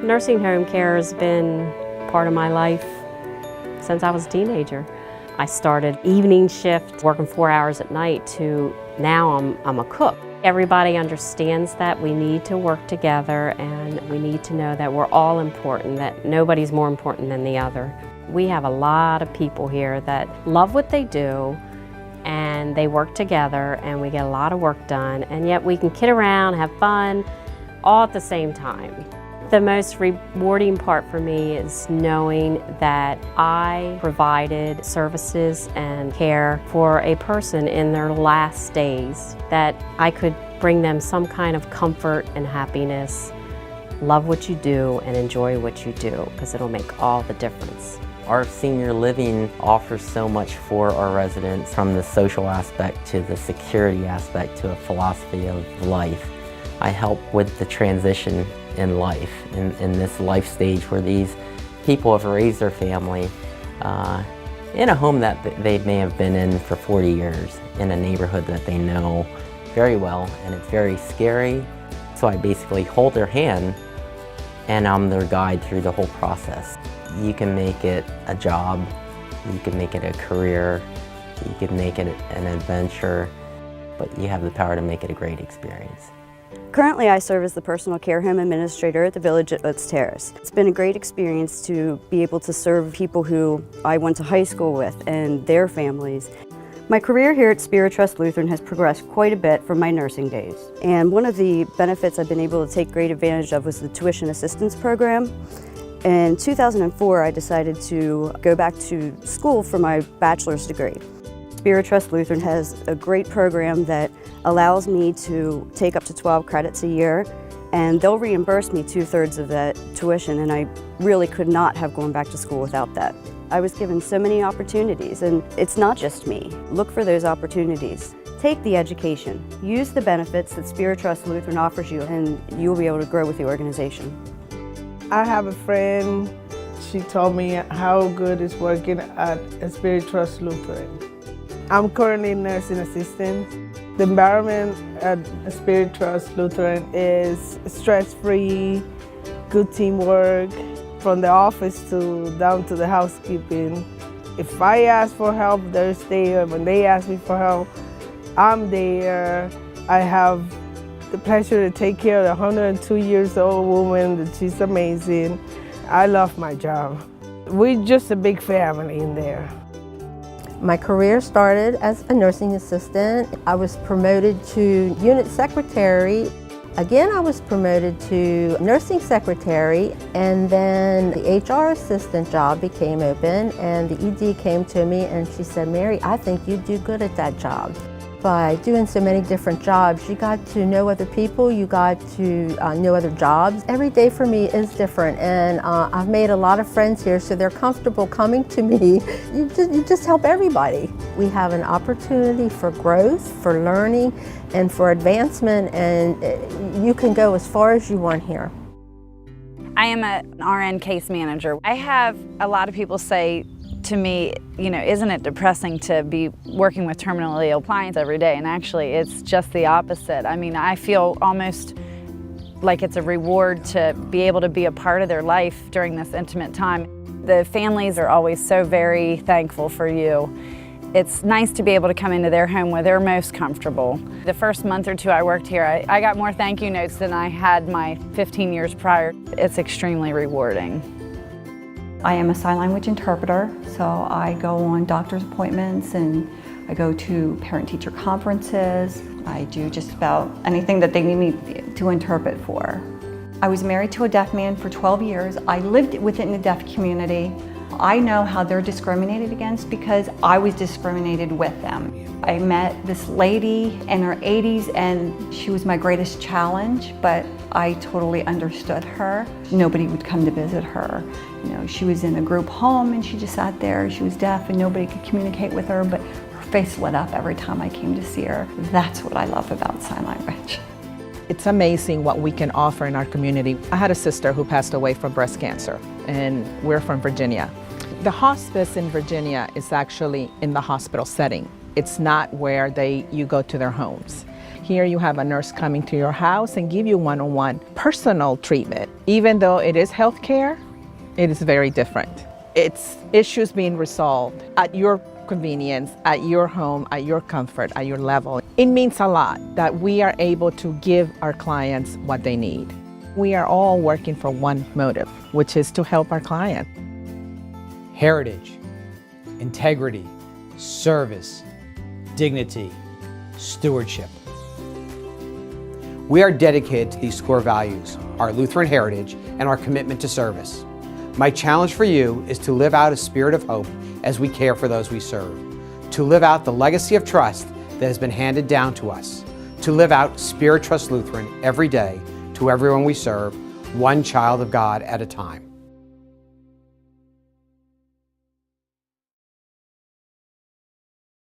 Nursing home care has been part of my life since I was a teenager. I started evening shift, working 4 hours at night, to now I'm a cook. Everybody understands that we need to work together and we need to know that we're all important, that nobody's more important than the other. We have a lot of people here that love what they do and they work together and we get a lot of work done, and yet we can kid around, have fun, all at the same time. The most rewarding part for me is knowing that I provided services and care for a person in their last days, that I could bring them some kind of comfort and happiness. Love what you do and enjoy what you do, because it'll make all the difference. Our senior living offers so much for our residents, from the social aspect to the security aspect to a philosophy of life. I help with the transition in life, in this life stage where these people have raised their family in a home that they may have been in for 40 years, in a neighborhood that they know very well, and it's very scary. So I basically hold their hand and I'm their guide through the whole process. You can make it a job, you can make it a career, you can make it an adventure, but you have the power to make it a great experience. Currently, I serve as the personal care home administrator at the Village at Oates Terrace. It's been a great experience to be able to serve people who I went to high school with and their families. My career here at SpiriTrust Lutheran has progressed quite a bit from my nursing days. And one of the benefits I've been able to take great advantage of was the tuition assistance program. In 2004, I decided to go back to school for my bachelor's degree. SpiriTrust Lutheran has a great program that allows me to take up to 12 credits a year, and they'll reimburse me 2/3 of that tuition, and I really could not have gone back to school without that. I was given so many opportunities, and it's not just me. Look for those opportunities. Take the education. Use the benefits that SpiriTrust Lutheran offers you, and you'll be able to grow with the organization. I have a friend, she told me how good it's working at SpiriTrust Lutheran. I'm currently a nursing assistant. The environment at SpiriTrust Lutheran is stress-free, good teamwork, from the office down to the housekeeping. If I ask for help, they're there. When they ask me for help, I'm there. I have the pleasure to take care of a 102 years old woman. That she's amazing. I love my job. We're just a big family in there. My career started as a nursing assistant. I was promoted to unit secretary. Again, I was promoted to nursing secretary, and then the HR assistant job became open, and the ED came to me and she said, "Mary, I think you'd do good at that job." By doing so many different jobs, you got to know other people, you got to know other jobs. Every day for me is different, and I've made a lot of friends here, so they're comfortable coming to me. You just help everybody. We have an opportunity for growth, for learning, and for advancement, and you can go as far as you want here. I am an RN case manager. I have a lot of people say to me, you know, isn't it depressing to be working with terminally ill clients every day? And actually, it's just the opposite. I mean, I feel almost like it's a reward to be able to be a part of their life during this intimate time. The families are always so very thankful for you. It's nice to be able to come into their home where they're most comfortable. The first month or two I worked here, I got more thank you notes than I had my 15 years prior. It's extremely rewarding. I am a sign language interpreter, so I go on doctor's appointments and I go to parent-teacher conferences. I do just about anything that they need me to interpret for. I was married to a deaf man for 12 years. I lived within the deaf community. I know how they're discriminated against because I was discriminated with them. I met this lady in her 80s and she was my greatest challenge, but I totally understood her. Nobody would come to visit her. You know, she was in a group home and she just sat there. She was deaf and nobody could communicate with her, but her face lit up every time I came to see her. That's what I love about sign language. It's amazing what we can offer in our community. I had a sister who passed away from breast cancer, and we're from Virginia. The hospice in Virginia is actually in the hospital setting. It's not where you go to their homes. Here you have a nurse coming to your house and give you one-on-one personal treatment. Even though it is healthcare, it is very different. It's issues being resolved at your convenience, at your home, at your comfort, at your level. It means a lot that we are able to give our clients what they need. We are all working for one motive, which is to help our client. Heritage, integrity, service, dignity, stewardship. We are dedicated to these core values, our Lutheran heritage, and our commitment to service. My challenge for you is to live out a spirit of hope as we care for those we serve, to live out the legacy of trust that has been handed down to us, to live out SpiriTrust Lutheran every day to everyone we serve, one child of God at a time.